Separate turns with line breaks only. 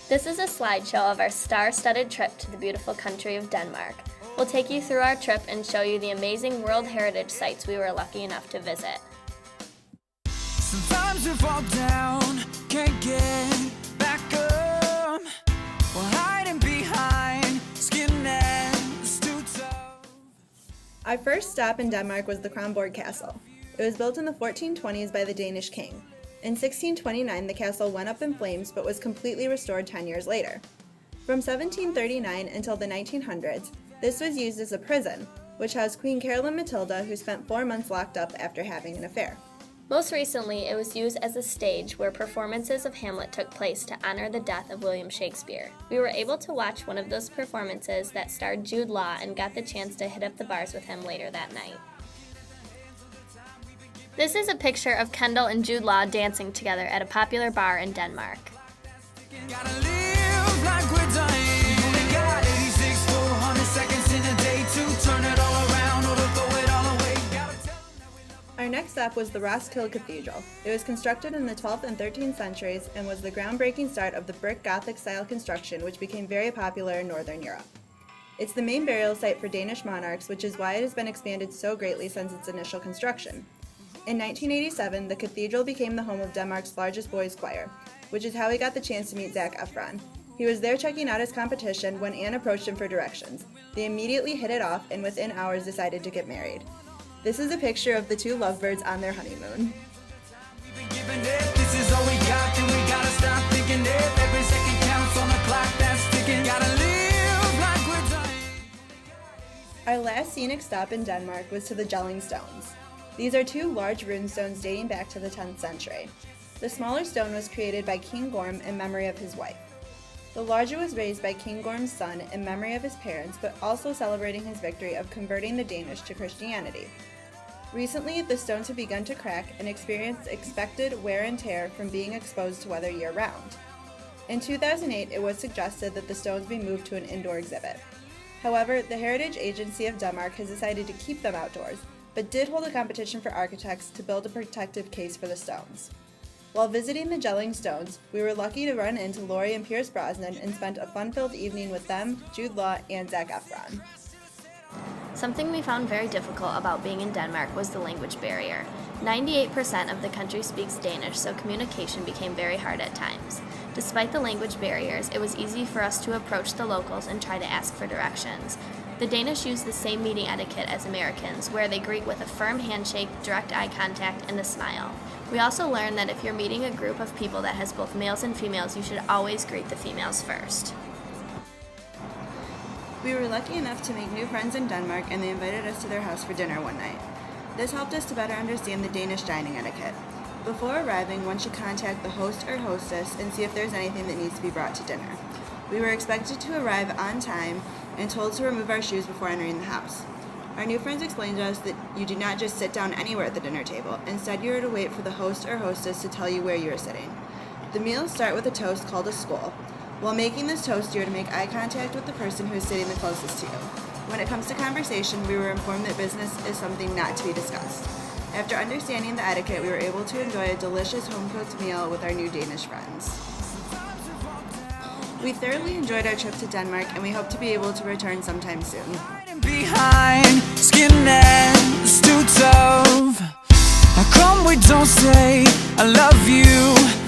This is a slideshow of our star-studded trip to the beautiful country of Denmark. We'll take you through our trip and show you the amazing World Heritage sites we were lucky enough to visit.
Sometimes we fall down, can't get back up. We're hiding behind skin and too tough.
Our first stop in Denmark was the Kronborg Castle. It was built in the 1420s by the Danish king. In 1629, the castle went up in flames but was completely restored 10 years later. From 1739 until the 1900s, this was used as a prison, which housed Queen Caroline Matilda, who spent 4 months locked up after having an affair.
Most recently, it was used as a stage where performances of Hamlet took place to honor the death of William Shakespeare. We were able to watch one of those performances that starred Jude Law and got the chance to hit up the bars with him later that night. This is a picture of Kendall and Jude Law dancing together at a popular bar in Denmark.
Our next stop was the Roskilde Cathedral. It was constructed in the 12th and 13th centuries and was the groundbreaking start of the brick Gothic style construction, which became very popular in Northern Europe. It's the main burial site for Danish monarchs, which is why it has been expanded so greatly since its initial construction. In 1987, the cathedral became the home of Denmark's largest boys' choir, which is how he got the chance to meet Zac Efron. He was there checking out his competition when Anne approached him for directions. They immediately hit it off and within hours decided to get married. This is a picture of the two lovebirds on their honeymoon. Our last scenic stop in Denmark was to the Jelling Stones. These are two large runestones dating back to the 10th century. The smaller stone was created by King Gorm in memory of his wife. The larger was raised by King Gorm's son in memory of his parents, but also celebrating his victory of converting the Danish to Christianity. Recently, the stones have begun to crack and experience expected wear and tear from being exposed to weather year-round. In 2008, it was suggested that the stones be moved to an indoor exhibit. However, the Heritage Agency of Denmark has decided to keep them outdoors, but did hold a competition for architects to build a protective case for the stones. While visiting the Jelling Stones, we were lucky to run into Laurie and Pierce Brosnan and spent a fun-filled evening with them, Jude Law, and Zac Efron.
Something we found very difficult about being in Denmark was the language barrier. 98% of the country speaks Danish, so communication became very hard at times. Despite the language barriers, it was easy for us to approach the locals and try to ask for directions. The Danish use the same meeting etiquette as Americans, where they greet with a firm handshake, direct eye contact, and a smile. We also learned that if you're meeting a group of people that has both males and females, you should always greet the females first.
We were lucky enough to make new friends in Denmark, and they invited us to their house for dinner one night. This helped us to better understand the Danish dining etiquette. Before arriving, one should contact the host or hostess and see if there's anything that needs to be brought to dinner. We were expected to arrive on time and told to remove our shoes before entering the house. Our new friends explained to us that you do not just sit down anywhere at the dinner table. Instead, you are to wait for the host or hostess to tell you where you are sitting. The meals start with a toast called a skål. While making this toast, you are to make eye contact with the person who is sitting the closest to you. When it comes to conversation, we were informed that business is something not to be discussed. After understanding the etiquette, we were able to enjoy a delicious home-cooked meal with our new Danish friends. We thoroughly enjoyed our trip to Denmark, and we hope to be able to return sometime soon.
Behind skin and too tough. How come we don't say I love you?